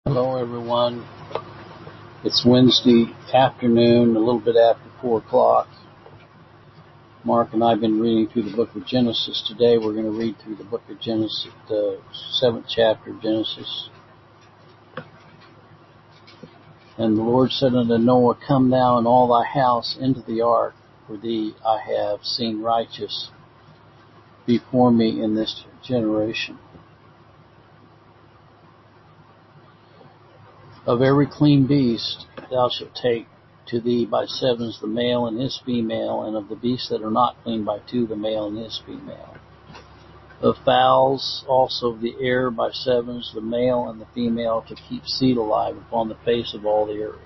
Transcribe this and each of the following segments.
Hello everyone. It's Wednesday afternoon, a little bit after 4 o'clock. Mark and I have been reading through the book of Genesis. Today we're going to read through the book of Genesis, the 7th chapter of Genesis. And the Lord said unto Noah, Come thou and all thy house into the ark, for thee I have seen righteous before me in this generation. Of every clean beast thou shalt take to thee by sevens the male and his female, and of the beasts that are not clean by two the male and his female. Of fowls also of the air by sevens the male and the female, to keep seed alive upon the face of all the earth.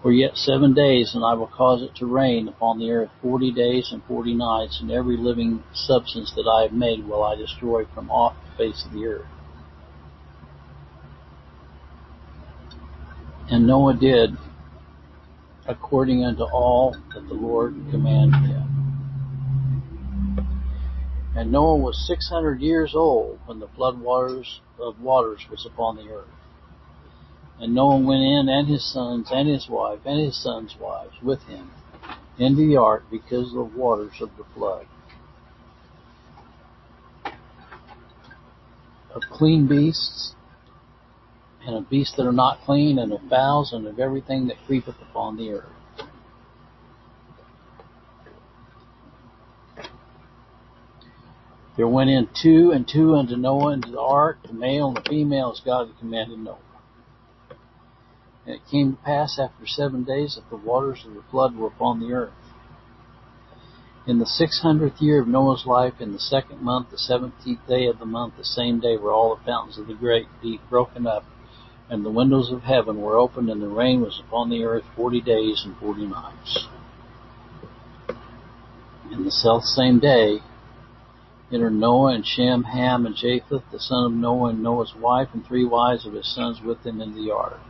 For yet 7 days, and I will cause it to rain upon the earth 40 days and 40 nights, and every living substance that I have made will I destroy from off the face of the earth. And Noah did according unto all that the Lord commanded him. And Noah was 600 years old when the flood waters was upon the earth. And Noah went in, and his sons, and his wife, and his sons' wives with him into the ark, because of the waters of the flood. Of clean beasts, and of beasts that are not clean, and of fowls, and of everything that creepeth upon the earth. There went in two and two unto Noah into the ark, the male and the female, as God had commanded Noah. And it came to pass after 7 days that the waters of the flood were upon the earth. In the 600th year of Noah's life, in the 2nd month, the 17th day of the month, the same day were all the fountains of the great deep broken up, and the windows of heaven were opened, and the rain was upon the earth 40 days and 40 nights. In the selfsame day entered Noah and Shem, Ham, and Japheth, the son of Noah, and Noah's wife, and 3 wives of his sons with them into the ark.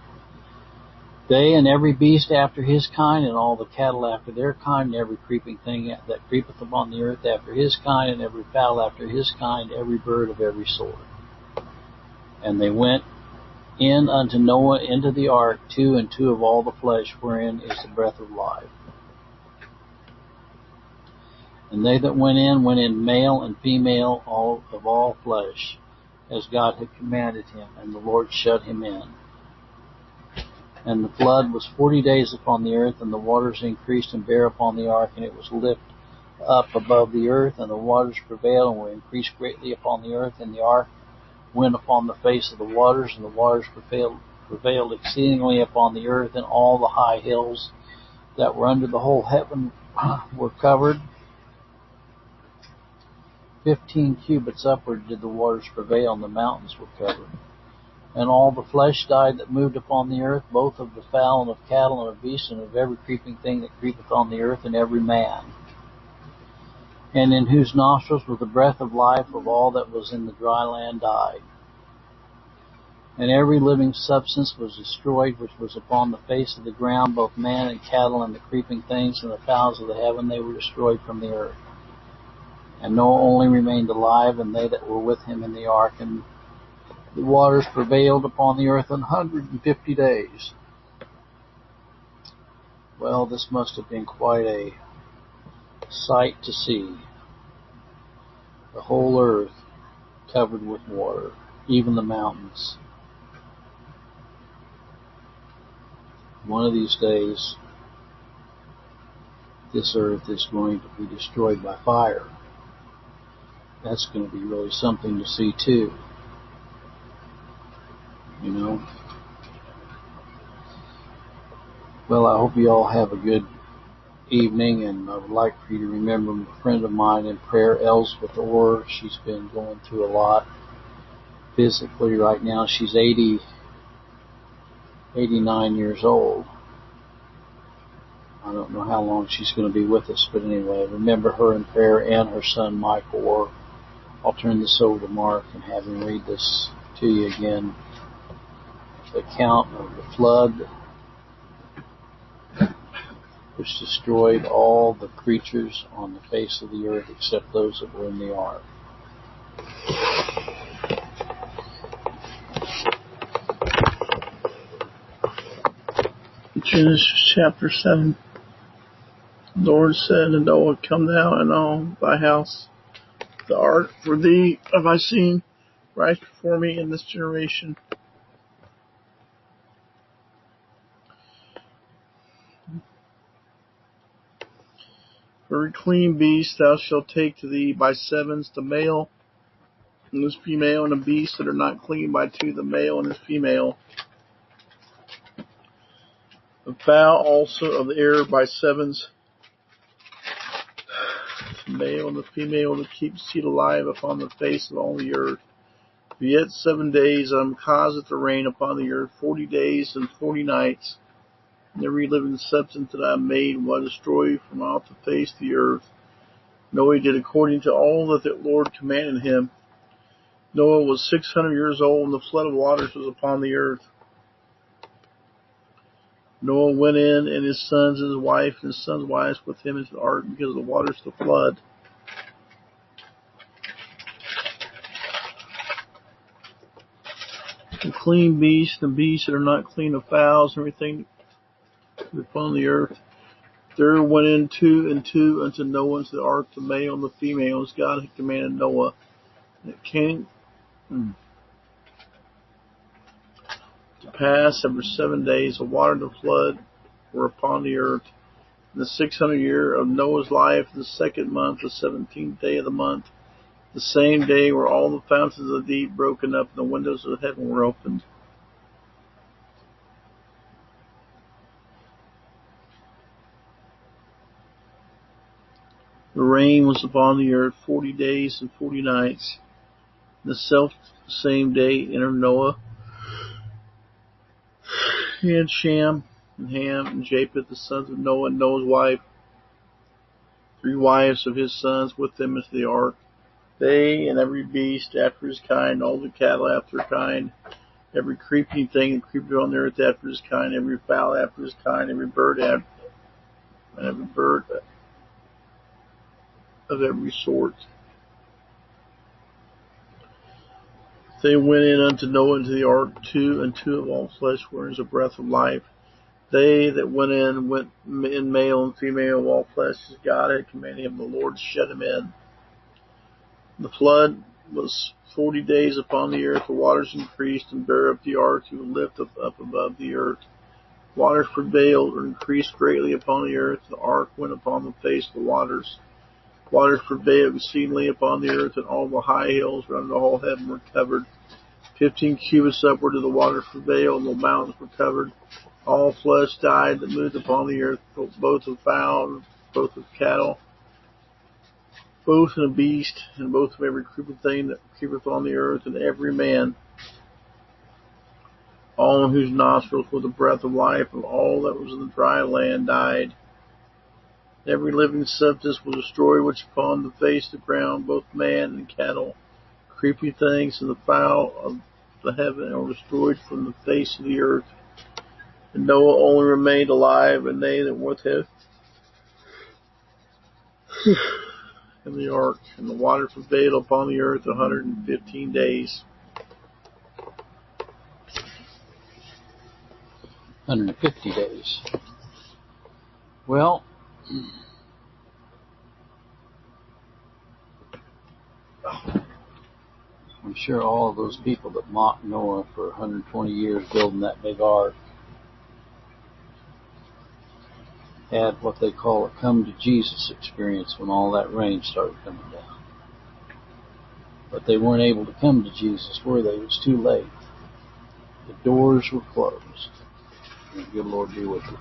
They and every beast after his kind, and all the cattle after their kind, and every creeping thing that creepeth upon the earth after his kind, and every fowl after his kind, every bird of every sort. And they went in unto Noah into the ark, 2 and 2 of all the flesh, wherein is the breath of life. And they that went in male and female, all of all flesh, as God had commanded him, and the Lord shut him in. And the flood was 40 days upon the earth, and the waters increased and bare upon the ark, and it was lifted up above the earth, and the waters prevailed and were increased greatly upon the earth, and the ark went upon the face of the waters, and the waters prevailed exceedingly upon the earth, and all the high hills that were under the whole heaven were covered. 15 cubits upward did the waters prevail, and the mountains were covered. And all the flesh died that moved upon the earth, both of the fowl and of cattle and of beasts, and of every creeping thing that creepeth on the earth, and every man, and in whose nostrils was the breath of life, of all that was in the dry land died. And every living substance was destroyed, which was upon the face of the ground, both man and cattle, and the creeping things, and the fowls of the heaven, they were destroyed from the earth. And Noah only remained alive, and they that were with him in the ark, and the waters prevailed upon the earth 150 days. Well, this must have been quite a sight to see. The whole earth covered with water, even the mountains. One of these days, this earth is going to be destroyed by fire. That's going to be really something to see too. You know? Well, I hope you all have a good evening, and I would like for you to remember a friend of mine in prayer, Elsbeth Orr. She's been going through a lot physically right now. She's 89 years old. I don't know how long she's going to be with us, but anyway, remember her in prayer, and her son Michael Orr. I'll turn this over to Mark and have him read this to you again. The account of the flood which destroyed all the creatures on the face of the earth except those that were in the ark. Genesis chapter 7. The Lord said unto Noah, Come thou and all thy house, the ark, for thee have I seen rise before me in this generation. Every clean beast thou shalt take to thee by sevens, the male and his female, and the beasts that are not clean by two, the male and his female. The fowl also of the air by sevens, the male and the female, to keep seed alive upon the face of all the earth. For yet 7 days I cause it to rain upon the earth, 40 days and 40 nights. And every living substance that I have made will I destroy from off the face of the earth. Noah did according to all that the Lord commanded him. Noah was 600 years old, and the flood of waters was upon the earth. Noah went in, and his sons and his wife and his sons' wives with him into the ark, because of the waters of the flood. The clean beasts, and beasts that are not clean, the fowls, and everything upon the earth, there went in two and two unto Noah into the ark, the male and the female, as God had commanded Noah. And it came to pass after 7 days, the water of the flood were upon the earth. In the 600 year of Noah's life, the 2nd month, the 17th day of the month, the same day were all the fountains of the deep broken up, and the windows of heaven were opened. The rain was upon the earth 40 days and 40 nights. The same day entered Noah, and Shem, and Ham, and Japheth, the sons of Noah, and Noah's wife, 3 wives of his sons, with them into the ark. They and every beast after his kind, all the cattle after their kind, every creeping thing that creepeth on the earth after his kind, every fowl after his kind, every bird of every sort. They went in unto Noah into the ark, 2 and 2 of all flesh, wherein is a breath of life. They that went in male and female of all flesh, as God had commanded him. The Lord shut him in. The flood was 40 days upon the earth. The waters increased and bare up the ark to lift up above the earth. Waters prevailed or increased greatly upon the earth. The ark went upon the face of the waters. Waters prevailed exceedingly upon the earth, and all the high hills round the whole heaven were covered. 15 cubits upward did the waters prevail, and the mountains were covered. All flesh died that moved upon the earth, both of fowl and both of cattle, both in a beast, and both of every creeping thing that creepeth on the earth, and every man, all in whose nostrils was the breath of life, and all that was in the dry land died. Every living substance was destroyed which upon the face of the ground, both man and cattle, creeping things, and the fowl of the heaven are destroyed from the face of the earth. And Noah only remained alive, and they that were with him in the ark. And the water prevailed upon the earth 115 days. 150 days. Well, I'm sure all of those people that mocked Noah for 120 years building that big ark had what they call a come to Jesus experience when all that rain started coming down. But they weren't able to come to Jesus, were they? It was too late. The doors were closed. And the good Lord be with you.